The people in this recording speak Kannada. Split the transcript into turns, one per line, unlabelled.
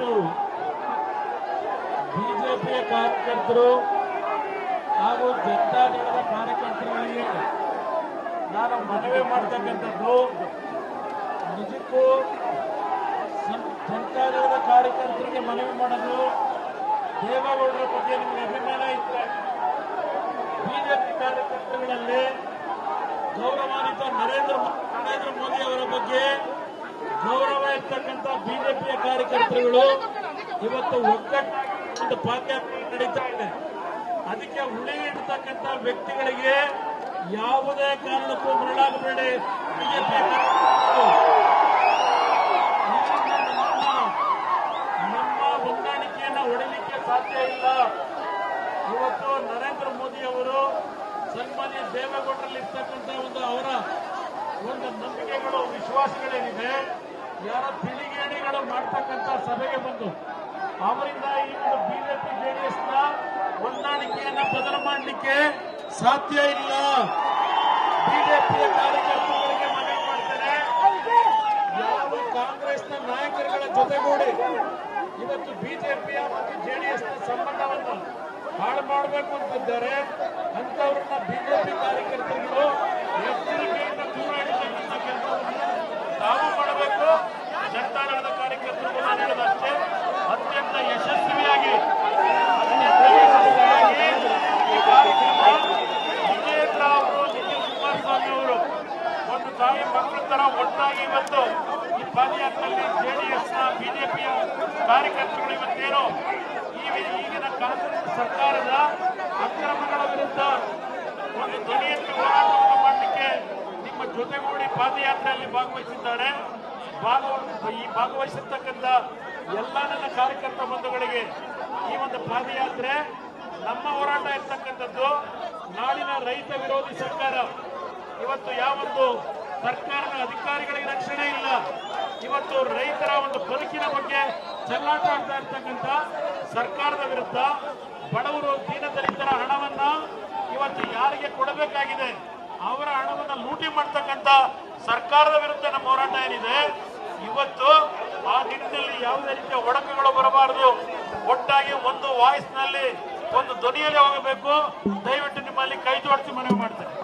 ಇವತ್ತು ಬಿಜೆಪಿಯ ಕಾರ್ಯಕರ್ತರು ಹಾಗೂ ಜನತಾದಳದ ಕಾರ್ಯಕರ್ತರುಗಳಿಗೆ ನಾನು ಮನವಿ ಮಾಡ್ತಕ್ಕಂಥದ್ದು, ನಿಜಕ್ಕೂ ಜನತಾದಳದ ಕಾರ್ಯಕರ್ತರಿಗೆ ಮನವಿ ಮಾಡೋದು, ದೇವೇಗೌಡರ ಬಗ್ಗೆ ನಿಮಗೆ ಅಭಿಮಾನ ಇದ್ರೆ ಬಿಜೆಪಿ ಕಾರ್ಯಕರ್ತರುಗಳಲ್ಲಿ ಗೌರವಾನ್ವಿತ ನರೇಂದ್ರ ಮೋದಿ ಅವರ ಬಗ್ಗೆ ಗೌರವ ಇರ್ತಕ್ಕಂಥ ಬಿಜೆಪಿಯ ಕಾರ್ಯಕರ್ತರುಗಳು ಇವತ್ತು ಒಗ್ಗಟ್ಟು ಪಾದಯಾತ್ರೆ ನಡೀತಾ ಇದೆ. ಅದಕ್ಕೆ ಉಳಿ ಇಡ್ತಕ್ಕಂಥ ವ್ಯಕ್ತಿಗಳಿಗೆ ಯಾವುದೇ ಕಾರಣಕ್ಕೂ ಮರಳಾಗಬೇಡಿ. ಬಿಜೆಪಿ ನಮ್ಮ ಹೊಂದಾಣಿಕೆಯನ್ನು ಹೊಡಿಲಿಕ್ಕೆ ಸಾಧ್ಯ ಇಲ್ಲ. ಇವತ್ತು ನರೇಂದ್ರ ಮೋದಿ ಅವರು ಸನ್ಮಾನ್ಯ ದೇವೇಗೌಡರಲ್ಲಿ ಇರ್ತಕ್ಕಂಥ ಅವರ ನಂಬಿಕೆಗಳು, ವಿಶ್ವಾಸಗಳೇನಿದೆ, ಯಾರ ತಿಳಿಗೇಡಿಗಳು ಮಾಡ್ತಕ್ಕಂಥ ಸಭೆಗೆ ಬಂದು ಅವರಿಂದ ಈ ಒಂದು ಬಿಜೆಪಿ ಜೆಡಿಎಸ್ನ ಹೊಂದಾಣಿಕೆಯನ್ನ ಬದಲು ಮಾಡಲಿಕ್ಕೆ ಸಾಧ್ಯ ಇಲ್ಲ. ಬಿಜೆಪಿಯ ಕಾರ್ಯಕರ್ತರಿಗೆ ಮನವಿ ಮಾಡ್ತಾರೆ, ಯಾವ ಕಾಂಗ್ರೆಸ್ನ ನಾಯಕರುಗಳ ಜೊತೆಗೂಡಿ ಇವತ್ತು ಬಿಜೆಪಿಯ ಮತ್ತು ಜೆಡಿಎಸ್ನ ಸಂಬಂಧವನ್ನು ಹಾಳು ಮಾಡಬೇಕು ಅಂತಿದ್ದಾರೆ. ಅಂತವ್ರನ್ನ ಬಿಜೆಪಿ ಕಾರ್ಯಕರ್ತರುಗಳು ಎಚ್ಚರಿಕೆಯಿಂದ ದೂರ ಇಡತಕ್ಕಂಥ ಕೆಲಸವನ್ನು ತಾವು ಮಾಡಬೇಕು. ಜನತಾದಳದ ಕಾರ್ಯಕರ್ತರು ನಾನು ಹೇಳೋದಷ್ಟೇ, ಅತ್ಯಂತ ಯಶಸ್ವಿಯಾಗಿ ಈ ಕಾರ್ಯಕ್ರಮ ವಿಜೇಂದ್ರ ಅವರು, ನಿಖಿಲ್ ಕುಮಾರಸ್ವಾಮಿ ಅವರು ಒಂದು ತಾಯಿ ಮಕ್ಕಳ ತರ ಒಟ್ಟಾಗಿ ಇವತ್ತು ಈ ಪಾದಯಾತ್ರೆಯಲ್ಲಿ ಜೆಡಿಎಸ್ನ ಬಿಜೆಪಿಯ ಕಾರ್ಯಕರ್ತರು ಇವತ್ತೇನು ಈಗಿನ ಕಾಂಗ್ರೆಸ್ ಸರ್ಕಾರದ ಅಕ್ರಮಗಳ ವಿರುದ್ಧ ಒಂದು ಧ್ವನಿಯನ್ನು ಹೋರಾಟವನ್ನು ಮಾಡಲಿಕ್ಕೆ ನಿಮ್ಮ ಜೊತೆಗೂಡಿ ಪಾದಯಾತ್ರೆಯಲ್ಲಿ ಭಾಗವಹಿಸಿದ್ದಾರೆ. ಈ ಭಾಗವಹಿಸಿರ್ತಕ್ಕಂಥ ಎಲ್ಲ ನನ್ನ ಕಾರ್ಯಕರ್ತ ಬಂಧುಗಳಿಗೆ ಈ ಒಂದು ಪಾದಯಾತ್ರೆ ನಮ್ಮ ಹೋರಾಟ ಇರ್ತಕ್ಕಂಥದ್ದು ನಾಡಿನ ರೈತ ವಿರೋಧಿ ಸರ್ಕಾರ. ಇವತ್ತು ಯಾವೊಂದು ಸರ್ಕಾರದ ಅಧಿಕಾರಿಗಳಿಗೆ ರಕ್ಷಣೆ ಇಲ್ಲ. ಇವತ್ತು ರೈತರ ಒಂದು ಬದುಕಿನ ಬಗ್ಗೆ ಚೆಲ್ಲಾಟ ಆಗ್ತಾ ಇರ್ತಕ್ಕಂಥ ಸರ್ಕಾರದ ವಿರುದ್ಧ ಬಡವರು, ದೀನದಲಿತರ ಹಣವನ್ನ ಇವತ್ತು ಯಾರಿಗೆ ಕೊಡಬೇಕಾಗಿದೆ ಅವರ ಹಣವನ್ನ ಲೂಟಿ ಮಾಡ್ತಕ್ಕಂಥ ಸರ್ಕಾರದ ವಿರುದ್ಧ ನಮ್ಮ ಹೋರಾಟ ಏನಿದೆ, ಇವತ್ತು ಆ ನಿಟ್ಟಿನಲ್ಲಿ ಯಾವುದೇ ರೀತಿಯ ಒಡಕುಗಳು ಬರಬಾರದು. ಒಟ್ಟಾಗಿ ಒಂದು ವಾಯ್ಸ್ನಲ್ಲಿ, ಒಂದು ಧ್ವನಿಯಲ್ಲಿ ಹೋಗಬೇಕು. ದಯವಿಟ್ಟು ನಿಮ್ಮಲ್ಲಿ ಕೈ ಜೋಡಿಸಿ ಮನವಿ ಮಾಡ್ತೇನೆ.